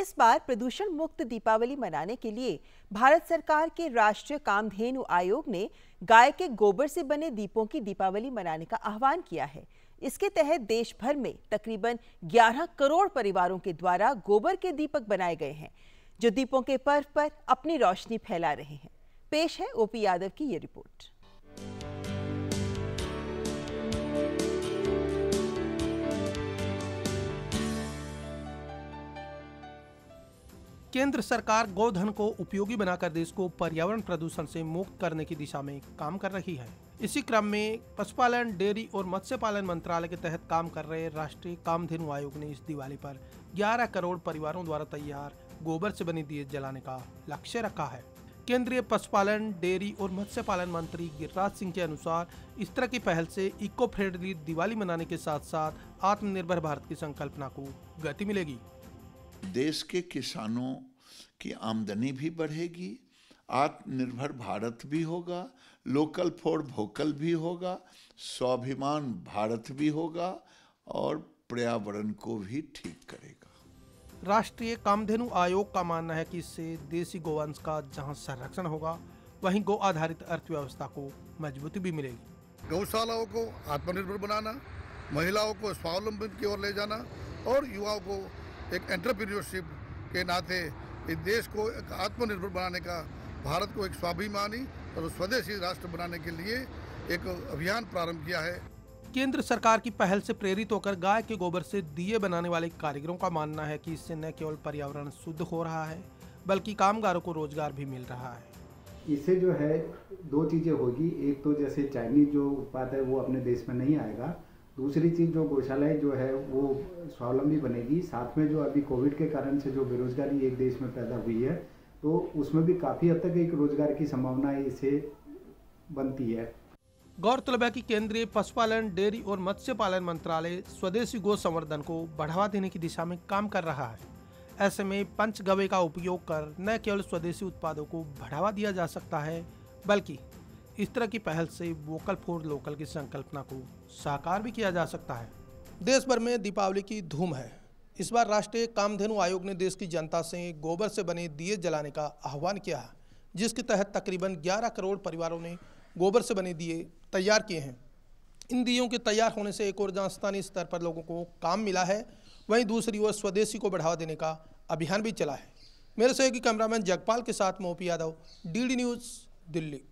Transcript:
इस बार प्रदूषण मुक्त दीपावली मनाने के लिए भारत सरकार के राष्ट्रीय कामधेनु आयोग ने गाय के गोबर से बने दीपों की दीपावली मनाने का आह्वान किया है। इसके तहत देश भर में तकरीबन 11 करोड़ परिवारों के द्वारा गोबर के दीपक बनाए गए हैं, जो दीपों के पर्व पर अपनी रोशनी फैला रहे हैं। पेश है ओपी यादव की ये रिपोर्ट। केंद्र सरकार गोधन को उपयोगी बनाकर देश को पर्यावरण प्रदूषण से मुक्त करने की दिशा में काम कर रही है। इसी क्रम में पशुपालन, डेयरी और मत्स्य पालन मंत्रालय के तहत काम कर रहे राष्ट्रीय कामधेनु आयोग ने इस दिवाली पर 11 करोड़ परिवारों द्वारा तैयार गोबर से बने दिए जलाने का लक्ष्य रखा है। केंद्रीय पशुपालन, डेयरी और मत्स्य पालन मंत्री गिरिराज सिंह के अनुसार इस तरह की पहल से इको फ्रेंडली दिवाली मनाने के साथ साथ आत्मनिर्भर भारत की संकल्पना को गति मिलेगी। देश के किसानों की आमदनी भी बढ़ेगी, आत्मनिर्भर भारत भी होगा, लोकल फॉर वोकल भी होगा, स्वाभिमान भारत भी होगा और पर्यावरण को भी ठीक करेगा। राष्ट्रीय कामधेनु आयोग का मानना है कि इससे देसी गोवंश का जहां संरक्षण होगा, वहीं गो आधारित अर्थव्यवस्था को मजबूती भी मिलेगी। गौशालाओं को आत्मनिर्भर बनाना, महिलाओं को स्वावलंबन की ओर ले जाना और युवाओं को एक एंटरप्रेन्योरशिप के नाते इस देश को एक आत्मनिर्भर बनाने का, भारत को एक स्वाभिमानी और स्वदेशी राष्ट्र बनाने के लिए एक अभियान प्रारंभ किया है। केंद्र सरकार की पहल से प्रेरित होकर गाय के गोबर से दिए बनाने वाले कारीगरों का मानना है कि इससे न केवल पर्यावरण शुद्ध हो रहा है, बल्कि कामगारों को रोजगार भी मिल रहा है। इससे जो है दो चीजें होगी। एक तो जैसे चाइनीज जो उत्पाद है वो अपने देश में नहीं आएगा, दूसरी चीज़ जो गौशालाएं जो है वो स्वावलंबी बनेगी। साथ में जो अभी कोविड के कारण से जो बेरोजगारी एक देश में पैदा हुई है, तो उसमें भी काफ़ी हद तक एक रोजगार की संभावना इससे बनती है। गौरतलब है कि केंद्रीय पशुपालन, डेयरी और मत्स्य पालन मंत्रालय स्वदेशी गो संवर्धन को बढ़ावा देने की दिशा में काम कर रहा है। ऐसे में पंचगव्य का उपयोग कर न केवल स्वदेशी उत्पादों को बढ़ावा दिया जा सकता है, बल्कि इस तरह की पहल से वोकल फॉर लोकल की संकल्पना को साकार भी किया जा सकता है। देश भर में दीपावली की धूम है। इस बार राष्ट्रीय कामधेनु आयोग ने देश की जनता से गोबर से बने दिए जलाने का आह्वान किया है, जिसके तहत तकरीबन 11 करोड़ परिवारों ने गोबर से बने दिए तैयार किए हैं। इन दियों के तैयार होने से एक ओर जहाँ स्थानीय स्तर पर लोगों को काम मिला है, वहीं दूसरी ओर स्वदेशी को बढ़ावा देने का अभियान भी चला है। मेरे सहयोगी कैमरामैन जगपाल के साथ मैं OP Yadav, DD news, Delhi.